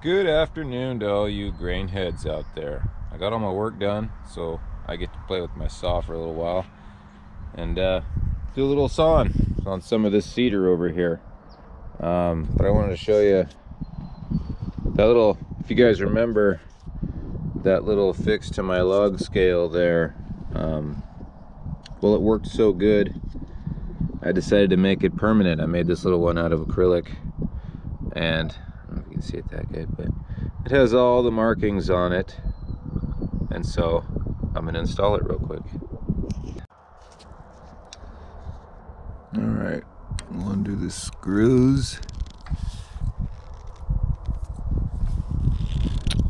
Good afternoon to all you grain heads out there. I got all my work done, so I get to play with my saw for a little while and do a little sawing on some of this cedar over here. But I wanted to show you that little, if you guys remember, that little fix to my log scale there. Well, it worked so good, I decided to make it permanent. I made this little one out of acrylic, and I don't know if you can see it that good, but it has all the markings on it, and so I'm gonna install it real quick. All right, we'll undo the screws.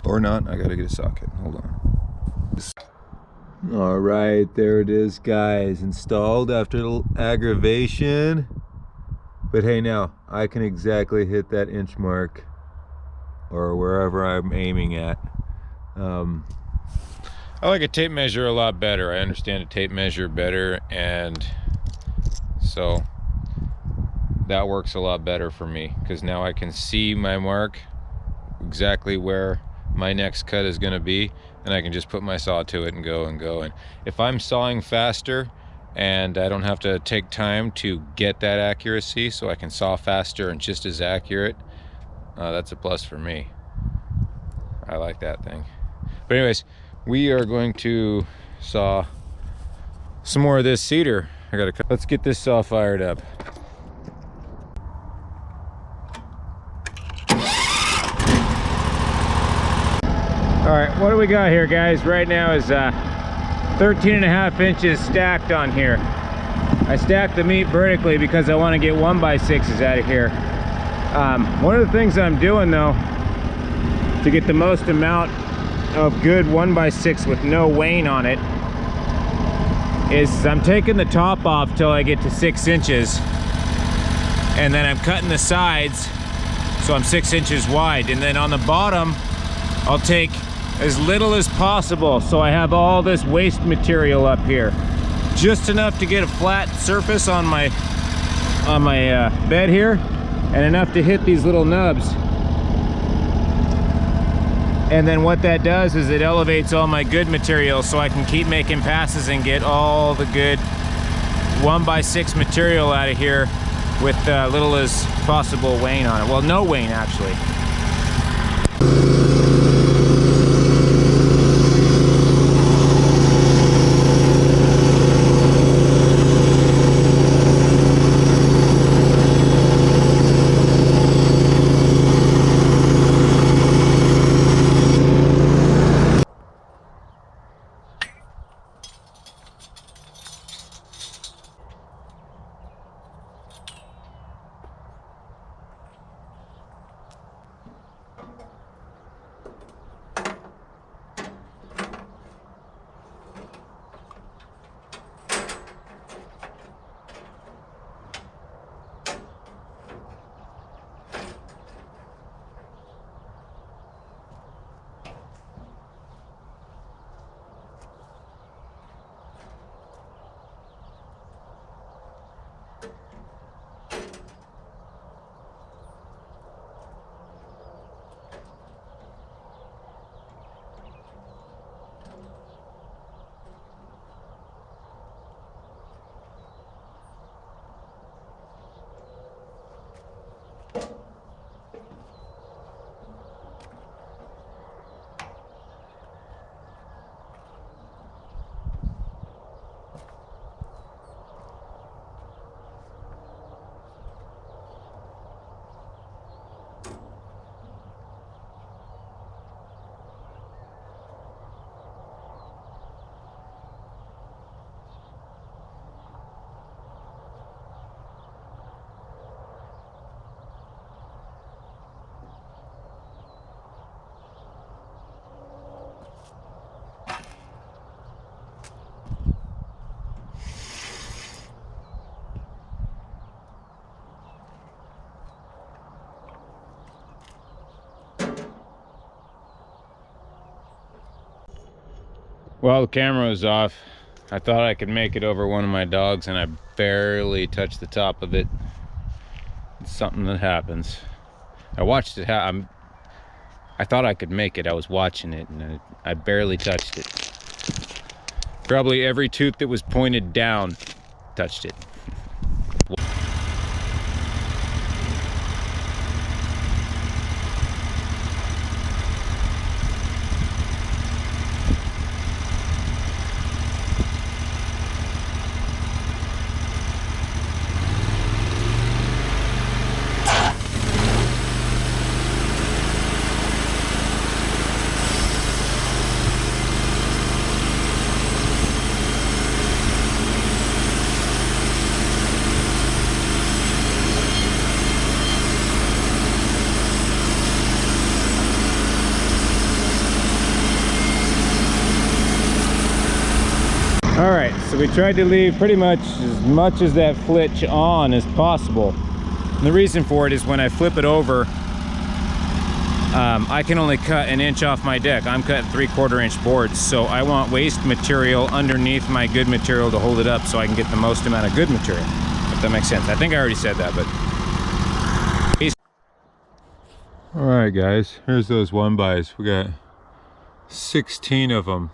Or not, I gotta get a socket, hold on. All right, there it is, guys, installed after a little aggravation. But hey, now I can exactly hit that inch mark or wherever I'm aiming at. I like a tape measure a lot better. I understand a tape measure better, and so that works a lot better for me, because now I can see my mark, exactly where my next cut is going to be, and I can just put my saw to it and go and go. And if I'm sawing faster and I don't have to take time to get that accuracy, so I can saw faster and just as accurate, that's a plus for me. I like that thing. But anyways, we are going to saw some more of this cedar. Let's get this saw fired up. All right, what do we got here, guys? Right now is 13.5 inches stacked on here. I stacked the meat vertically because I want to get 1x6s out of here. One of the things I'm doing, though, to get the most amount of good 1x6 with no wane on it, is I'm taking the top off till I get to 6 inches, and then I'm cutting the sides so I'm 6 inches wide, and then on the bottom I'll take as little as possible, so I have all this waste material up here, just enough to get a flat surface on my bed here, and enough to hit these little nubs. And then what that does is it elevates all my good material, so I can keep making passes and get all the good 1x6 material out of here with little as possible wane on it. Well, no wane, actually. Well, the camera was off. I thought I could make it over one of my dogs, and I barely touched the top of it. It's something that happens. I watched it I thought I could make it. I was watching it and I barely touched it. Probably every tooth that was pointed down touched it. All right, so we tried to leave pretty much as that flitch on as possible. And the reason for it is when I flip it over, I can only cut an inch off my deck. I'm cutting 3/4 inch boards, so I want waste material underneath my good material to hold it up so I can get the most amount of good material, if that makes sense. I think I already said that, but... All right, guys, here's those 1x. We got 16 of them.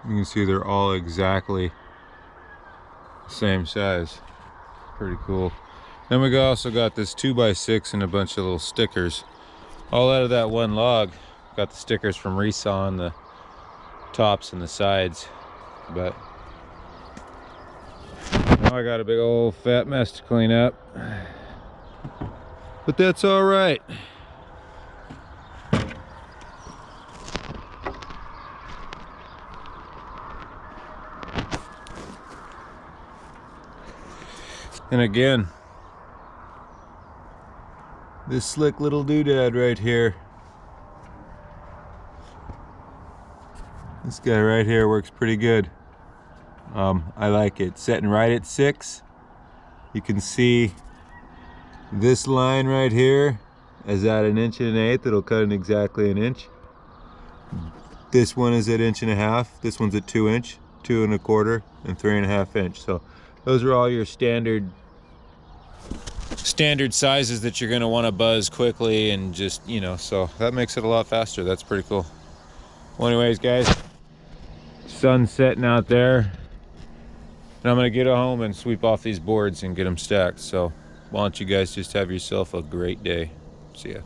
You can see they're all exactly the same size. Pretty cool. Then we also got this 2x6 and a bunch of little stickers. All out of that one log. Got the stickers from Resaw on the tops and the sides. But now I got a big old fat mess to clean up. But that's all right. And again, this slick little doodad right here. This guy right here works pretty good. I like it. Setting right at 6. You can see this line right here is at 1 1/8. It'll cut in exactly 1 inch. This one is at 1.5 inches. This one's at 2 inch, 2 1/4, and 3.5 inch. So those are all your standard sizes that you're going to want to buzz quickly, and just, you know, so that makes it a lot faster. That's pretty cool. Well, anyways, guys, sun's setting out there, and I'm going to get home and sweep off these boards and get them stacked. So why don't you guys just have yourself a great day. See ya.